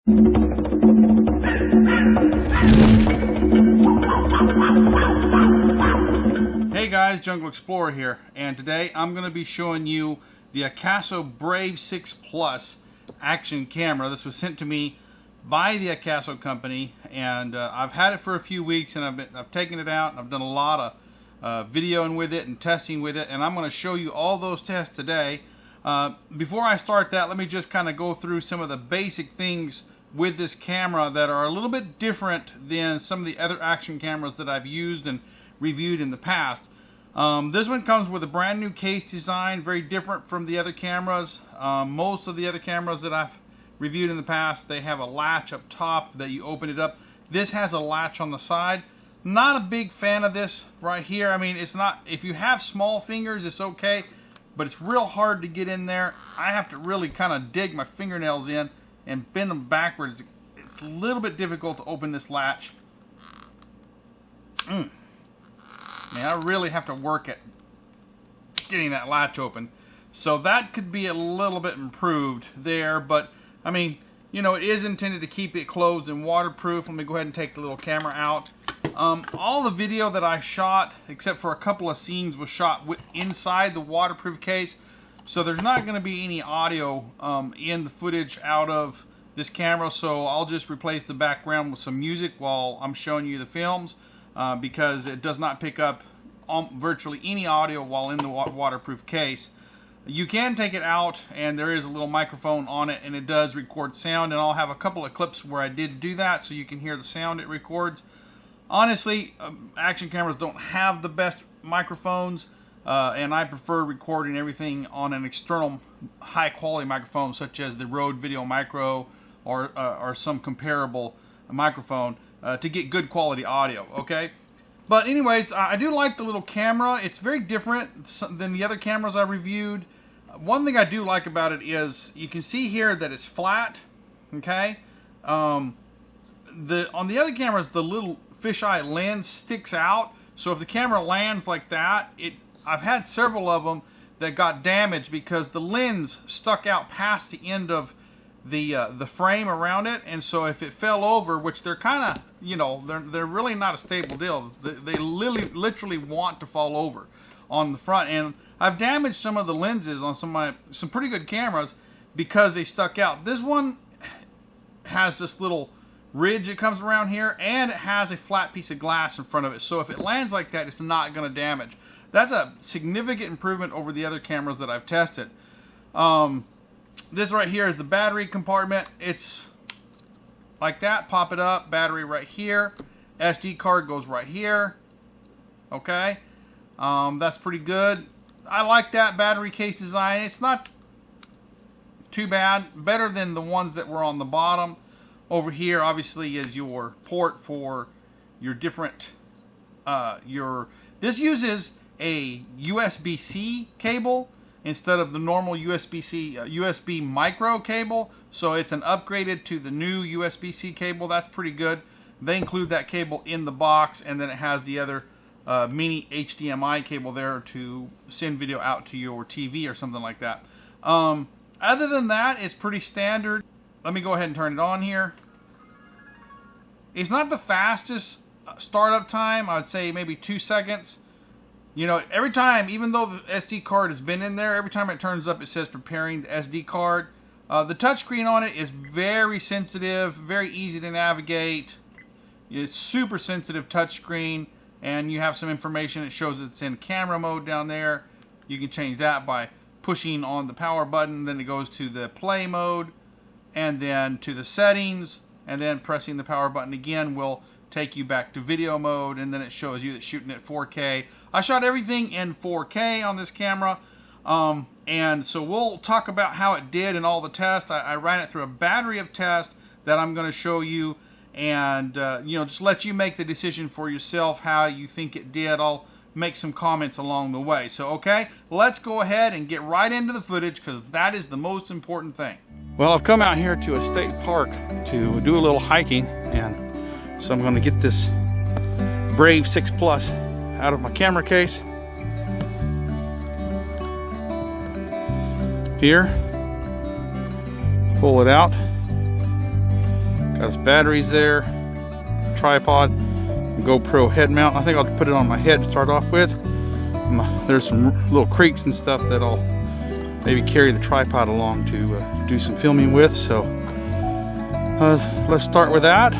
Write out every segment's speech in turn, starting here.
Hey guys, Jungle Explorer here, and today I'm going to be showing you the Akaso Brave 6 Plus action camera. This was sent to me by the Akaso company, and I've had it for a few weeks, and I've taken it out and I've done a lot of videoing with it and testing with it, and I'm going to show you all those tests today. Before I start that, let me just kind of go through some of the basic things with this camera that are a little bit different than some of the other action cameras that I've used and reviewed in the past. This one comes with a brand new case design, very different from the other cameras. Most of the other cameras that I've reviewed in the past, they have a latch up top that you open it up. This has a latch on the side. Not a big fan of this right here. I mean, it's not, if you have small fingers, it's okay, but it's real hard to get in there. I have to really kind of dig my fingernails in and bend them backwards. It's a little bit difficult to open this latch. Man, I really have to work at getting that latch open. So that could be a little bit improved there, but I mean, you know, it is intended to keep it closed and waterproof. Let me go ahead and take the little camera out. All the video that I shot, except for a couple of scenes, was shot inside the waterproof case. So there's not going to be any audio in the footage out of this camera. So I'll just replace the background with some music while I'm showing you the films. Because it does not pick up virtually any audio while in the waterproof case. You can take it out, and there is a little microphone on it, and it does record sound, and I'll have a couple of clips where I did do that so you can hear the sound it records. Honestly, action cameras don't have the best microphones, and I prefer recording everything on an external high-quality microphone such as the Rode Video Micro or some comparable microphone to get good quality audio, okay? But anyways, I do like the little camera. It's very different than the other cameras I reviewed. One thing I do like about it is you can see here that it's flat, okay? On the other cameras, the little fisheye lens sticks out. So if the camera lands like that, I've had several of them that got damaged because the lens stuck out past the end of the frame around it, and so if it fell over, which they're kind of, you know, they're really not a stable deal. They literally want to fall over on the front, and I've damaged some of the lenses on some pretty good cameras because they stuck out. This one has this little ridge that comes around here, and it has a flat piece of glass in front of it, so if it lands like that, it's not going to damage. That's a significant improvement over the other cameras that I've tested. This right here is the battery compartment. It's like that. Pop it up. Battery right here. SD card goes right here. Okay. That's pretty good. I like that battery case design. It's not too bad. Better than the ones that were on the bottom. Over here, obviously, is your port for your different... This uses a USB-C cable instead of the normal USB micro cable, so it's an upgraded to the new USB-C cable. That's pretty good. They include that cable in the box, and then it has the other mini HDMI cable there to send video out to your TV or something like that. Other than that, it's pretty standard. Let me go ahead and turn it on here. It's not the fastest startup time. I would say maybe 2 seconds. You know, every time, even though the SD card has been in there, every time it turns up, it says preparing the SD card. The touchscreen on it is very sensitive, very easy to navigate. It's super sensitive touchscreen, and you have some information. It shows it's in camera mode down there. You can change that by pushing on the power button. Then it goes to the play mode, and then to the settings, and then pressing the power button again will take you back to video mode, and then it shows you it's shooting at 4K. I shot everything in 4K on this camera, and so we'll talk about how it did in all the tests. I ran it through a battery of tests that I'm going to show you, and you know, just let you make the decision for yourself how you think it did. I'll make some comments along the way. So okay, let's go ahead and get right into the footage, because that is the most important thing. Well, I've come out here to a state park to do a little hiking, and so I'm going to get this Brave 6 Plus out of my camera case. Here, pull it out, Has batteries there, tripod, GoPro head mount. I think I'll put it on my head to start off with. There's some little creaks and stuff that I'll maybe carry the tripod along to do some filming with. So let's start with that.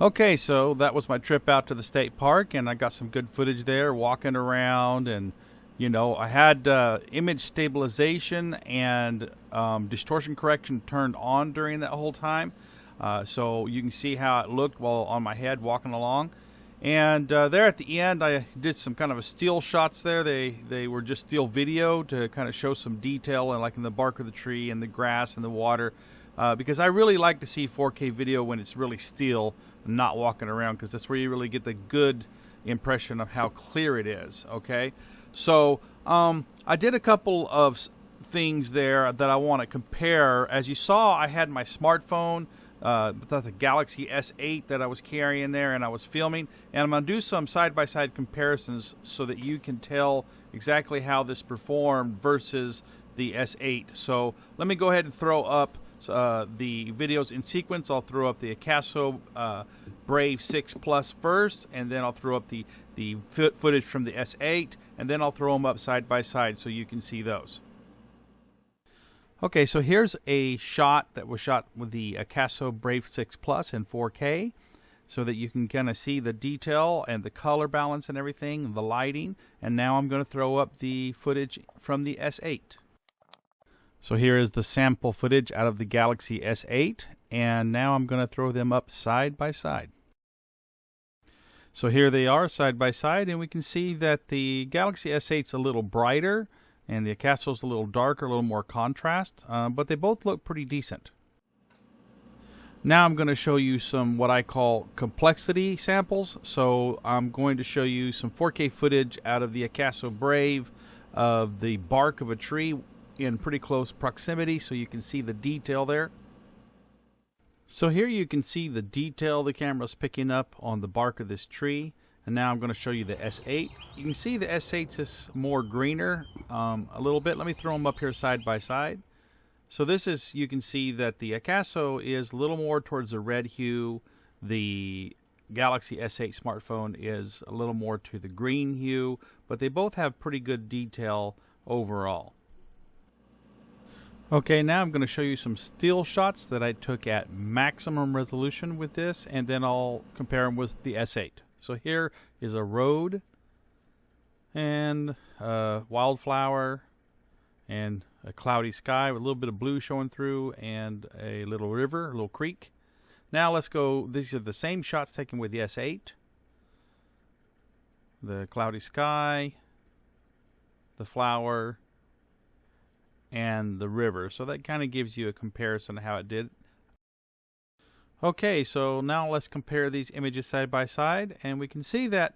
Okay, so that was my trip out to the state park, and I got some good footage there walking around. And you know, I had image stabilization and distortion correction turned on during that whole time, so you can see how it looked while on my head walking along. And there at the end, I did some kind of a still shots there. They were just still video to kind of show some detail, and like in the bark of the tree and the grass and the water, because I really like to see 4K video when it's really still, not walking around, because that's where you really get the good impression of how clear it is. Okay, so I did a couple of things there that I want to compare. As you saw, I had my smartphone, the Galaxy S8 that I was carrying there, and I was filming, and I'm going to do some side-by-side comparisons so that you can tell exactly how this performed versus the S8. So let me go ahead and throw up the videos in sequence. I'll throw up the Akaso Brave 6 Plus first, and then I'll throw up the footage from the S8, and then I'll throw them up side by side so you can see those. Okay, so here's a shot that was shot with the Akaso Brave 6 Plus in 4K, so that you can kind of see the detail and the color balance and everything, the lighting. And now I'm going to throw up the footage from the S8. So here is the sample footage out of the Galaxy S8, and now I'm going to throw them up side by side. So here they are side by side, and we can see that the Galaxy S8 is a little brighter, and the Akaso is a little darker, a little more contrast, but they both look pretty decent. Now I'm going to show you some what I call complexity samples. So I'm going to show you some 4K footage out of the Akaso Brave of the bark of a tree in pretty close proximity, so you can see the detail there. So here you can see the detail the camera's picking up on the bark of this tree. And now I'm going to show you the S8. You can see the S8 is more greener a little bit. Let me throw them up here side by side. So this is, you can see that the Akaso is a little more towards the red hue. The Galaxy S8 smartphone is a little more to the green hue, but they both have pretty good detail overall. Okay, now I'm going to show you some still shots that I took at maximum resolution with this, and then I'll compare them with the S8. So here is a road, and a wildflower, and a cloudy sky with a little bit of blue showing through, and a little river, a little creek. Now let's go, these are the same shots taken with the S8. The cloudy sky, the flower, and the river. So that kind of gives you a comparison of how it did. Okay, so now let's compare these images side by side, and we can see that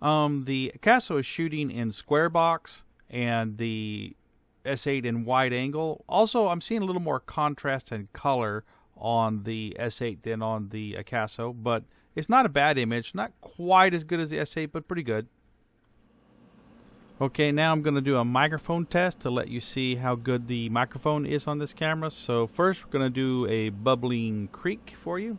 the Akaso is shooting in square box and the S8 in wide angle. Also, I'm seeing a little more contrast and color on the S8 than on the Akaso, but it's not a bad image. Not quite as good as the S8, but pretty good. Okay, now I'm going to do a microphone test to let you see how good the microphone is on this camera. So first we're going to do a bubbling creek for you.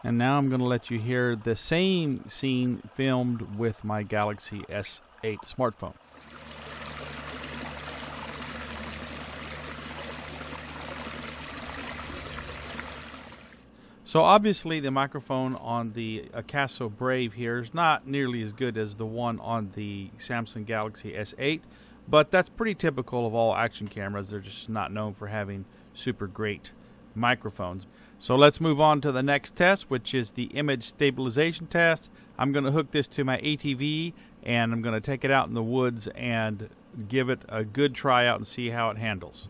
And now I'm going to let you hear the same scene filmed with my Galaxy S8 smartphone. So obviously the microphone on the Akaso Brave here is not nearly as good as the one on the Samsung Galaxy S8, but that's pretty typical of all action cameras. They're just not known for having super great microphones. So let's move on to the next test, which is the image stabilization test. I'm going to hook this to my ATV and I'm going to take it out in the woods and give it a good try out and see how it handles.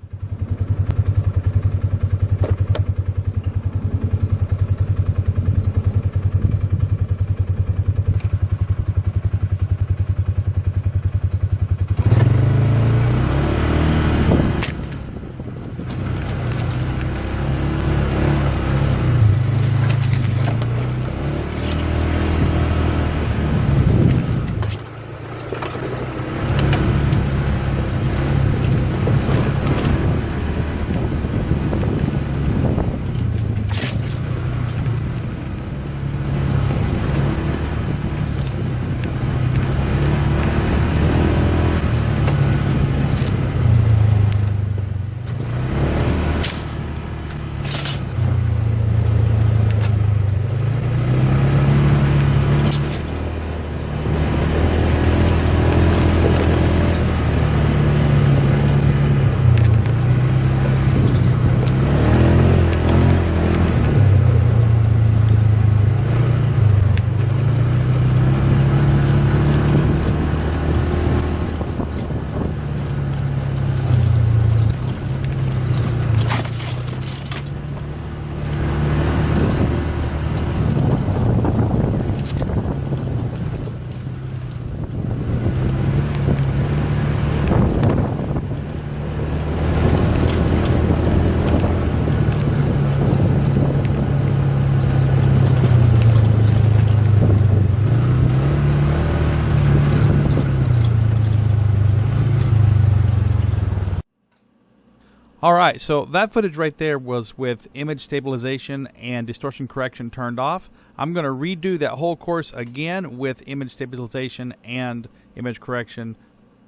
Alright, so that footage right there was with image stabilization and distortion correction turned off. I'm going to redo that whole course again with image stabilization and image correction,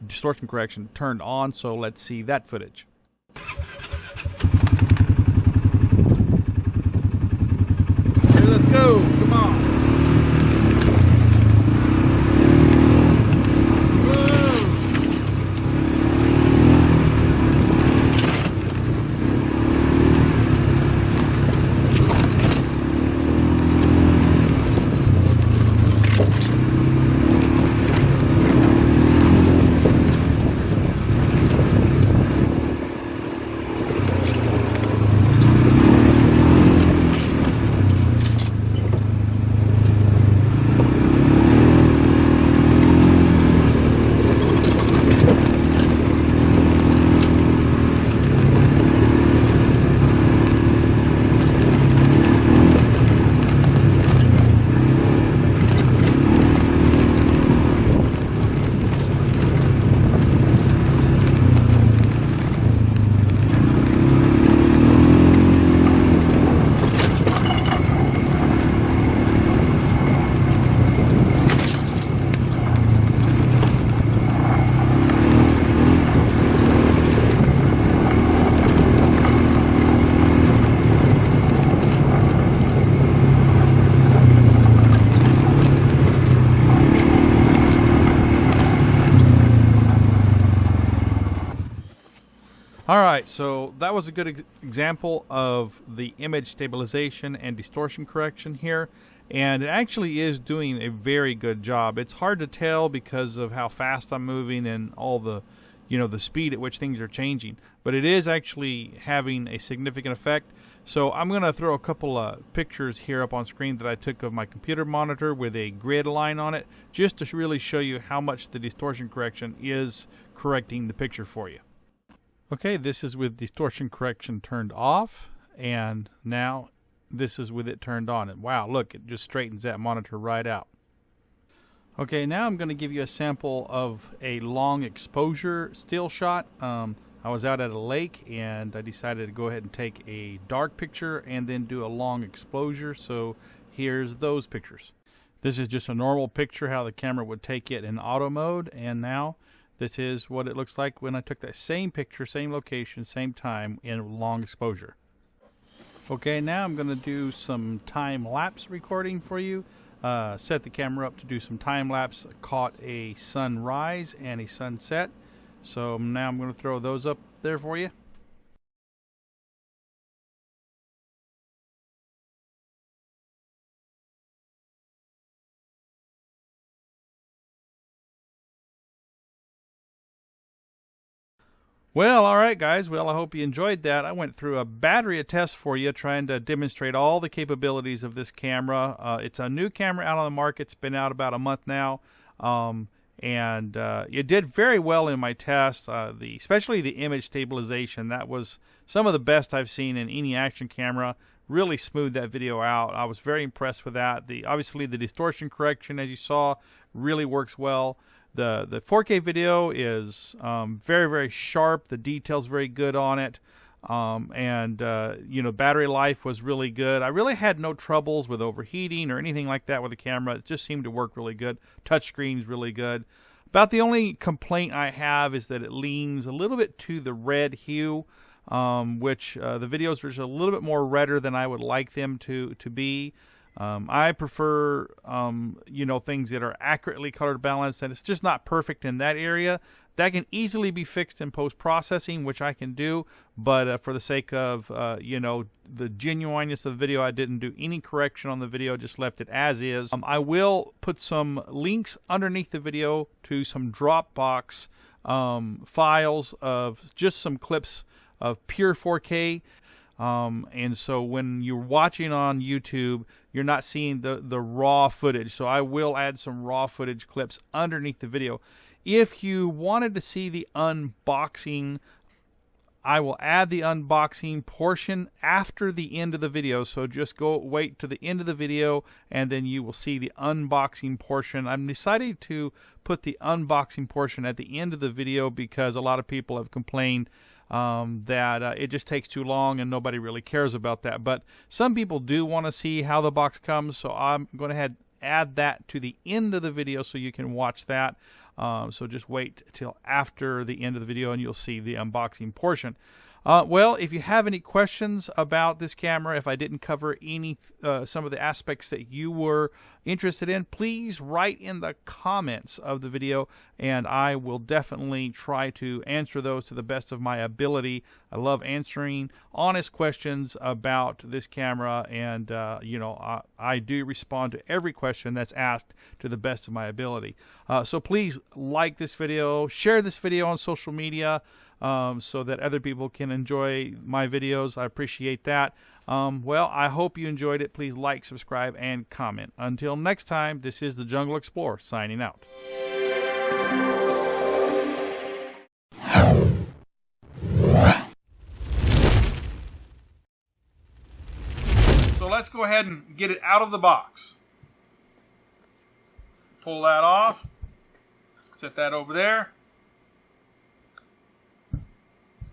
distortion correction turned on, so let's see that footage. Okay, let's go, come on. Alright, so that was a good example of the image stabilization and distortion correction here, and it actually is doing a very good job. It's hard to tell because of how fast I'm moving and all the, the speed at which things are changing, but it is actually having a significant effect. So I'm going to throw a couple of pictures here up on screen that I took of my computer monitor with a grid line on it, just to really show you how much the distortion correction is correcting the picture for you. Okay, this is with distortion correction turned off, and now this is with it turned on. And wow, look, it just straightens that monitor right out. Okay, now I'm going to give you a sample of a long exposure still shot. I was out at a lake and I decided to go ahead and take a dark picture and then do a long exposure. So here's those pictures. This is just a normal picture how the camera would take it in auto mode, and now this is what it looks like when I took that same picture, same location, same time in long exposure. Okay, now I'm going to do some time-lapse recording for you. Set the camera up to do some time-lapse. Caught a sunrise and a sunset. So now I'm going to throw those up there for you. Well, all right, guys. Well, I hope you enjoyed that. I went through a battery of tests for you, trying to demonstrate all the capabilities of this camera. It's a new camera out on the market. It's been out about a month now. And it did very well in my tests, especially the image stabilization. That was some of the best I've seen in any action camera. Really smoothed that video out. I was very impressed with that. Obviously the distortion correction, as you saw, really works well. The 4K video is very, very sharp. The detail's very good on it. Battery life was really good. I really had no troubles with overheating or anything like that with the camera. It just seemed to work really good. Touchscreen's really good. About the only complaint I have is that it leans a little bit to the red hue, which the videos are just a little bit more redder than I would like them to be. I prefer, things that are accurately color balanced, and it's just not perfect in that area. That can easily be fixed in post-processing, which I can do, but for the sake of, the genuineness of the video, I didn't do any correction on the video, just left it as is. I will put some links underneath the video to some Dropbox files of just some clips of pure 4K. And so when you're watching on YouTube, you're not seeing the raw footage. So I will add some raw footage clips underneath the video. If you wanted to see the unboxing, I will add the unboxing portion after the end of the video. So just wait to the end of the video, and then you will see the unboxing portion. I'm decided to put the unboxing portion at the end of the video because a lot of people have complained that it just takes too long and nobody really cares about that. But some people do want to see how the box comes, so I'm going to add that to the end of the video so you can watch that. So just wait till after the end of the video and you'll see the unboxing portion. Well, if you have any questions about this camera, if I didn't cover some of the aspects that you were interested in, please write in the comments of the video, and I will definitely try to answer those to the best of my ability. I love answering honest questions about this camera, and I do respond to every question that's asked to the best of my ability. So please like this video, share this video on social media, so that other people can enjoy my videos. I appreciate that. Well, I hope you enjoyed it. Please like, subscribe, and comment. Until next time, this is the Jungle Explorer signing out. So let's go ahead and get it out of the box. Pull that off. Set that over there.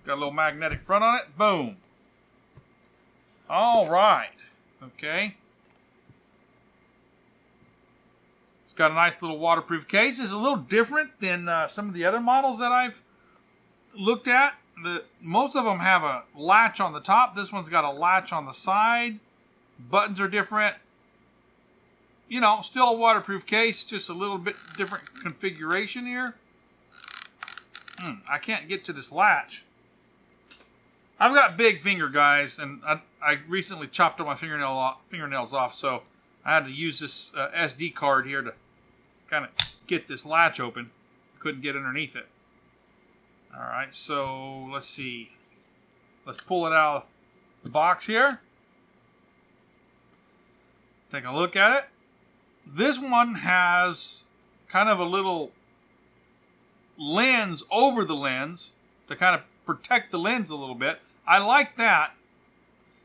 Got a little magnetic front on it. Boom. All right. Okay. It's got a nice little waterproof case. It's a little different than some of the other models that I've looked at. Most of them have a latch on the top. This one's got a latch on the side. Buttons are different. Still a waterproof case, just a little bit different configuration here. I can't get to this latch. I've got big finger, guys, and I recently chopped all my fingernails off, so I had to use this SD card here to kind of get this latch open. Couldn't get underneath it. All right, so let's see. Let's pull it out of the box here. Take a look at it. This one has kind of a little lens over the lens to kind of protect the lens a little bit. I like that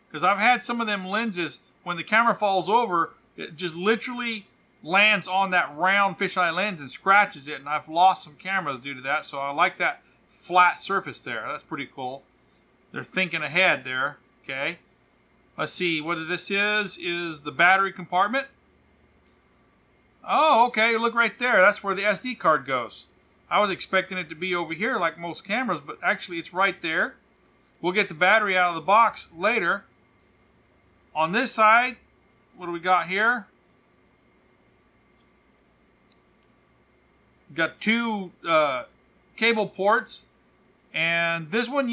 because I've had some of them lenses when the camera falls over, it just literally lands on that round fisheye lens and scratches it, and I've lost some cameras due to that, so I like that flat surface there. That's pretty cool. They're thinking ahead there. Okay. Let's see what this is the battery compartment. Oh, okay, look right there. That's where the SD card goes. I was expecting it to be over here like most cameras, but actually it's right there. We'll get the battery out of the box later. On this side, what do we got here? We've got two cable ports, and this one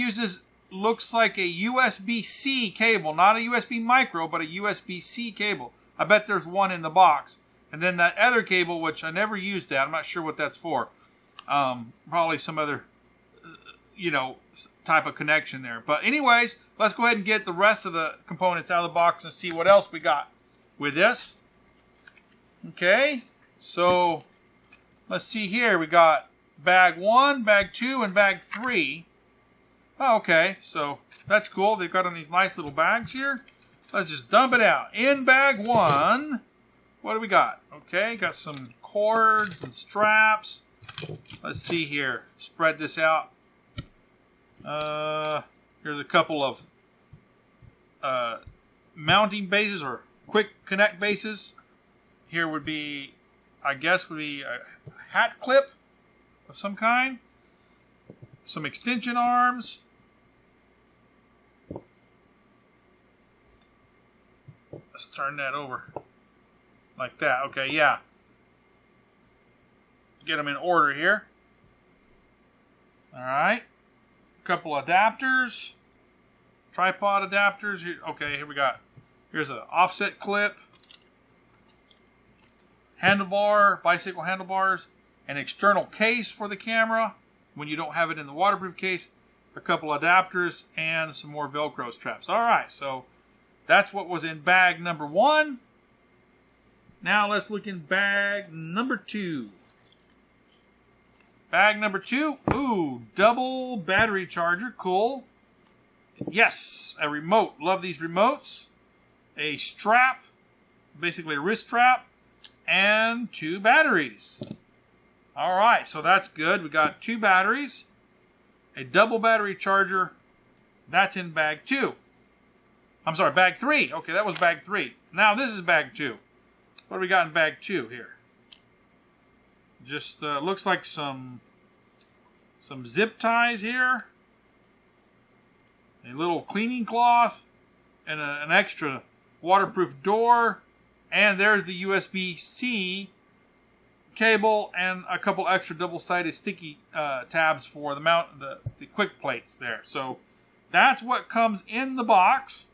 looks like a USB-C cable, not a USB micro, but a USB-C cable. I bet there's one in the box. And then that other cable, which I never used that, I'm not sure what that's for. Probably some other, type of connection there. But anyways, let's go ahead and get the rest of the components out of the box and see what else we got with this. Okay, so let's see here. We got bag 1, bag 2, and bag 3. Oh, okay, so that's cool. They've got on these nice little bags here. Let's just dump it out. In bag 1, what do we got? Okay, got some cords and straps. Let's see here. Spread this out. Here's a couple of mounting bases or quick connect bases. Here would be, I guess, a hat clip of some kind. Some extension arms. Let's turn that over. Like that. Okay, yeah. Get them in order here. Alright. A couple adapters. Tripod adapters. Okay, here we got. Here's an offset clip. Handlebar, bicycle handlebars. An external case for the camera when you don't have it in the waterproof case. A couple adapters and some more Velcro straps. Alright, so that's what was in bag number 1. Now let's look in bag number 2. Bag number 2. Ooh, double battery charger. Cool. Yes, a remote. Love these remotes. A strap, basically a wrist strap, and 2 batteries. Alright, so that's good. We got 2 batteries. A double battery charger. That's in bag 2. I'm sorry, bag 3. Okay, that was bag 3. Now this is bag 2. What do we got in bag 2 here? Just looks like some zip ties here. A little cleaning cloth. And an extra waterproof door. And there's the USB-C cable and a couple extra double-sided sticky tabs for the quick plates there. So that's what comes in the box.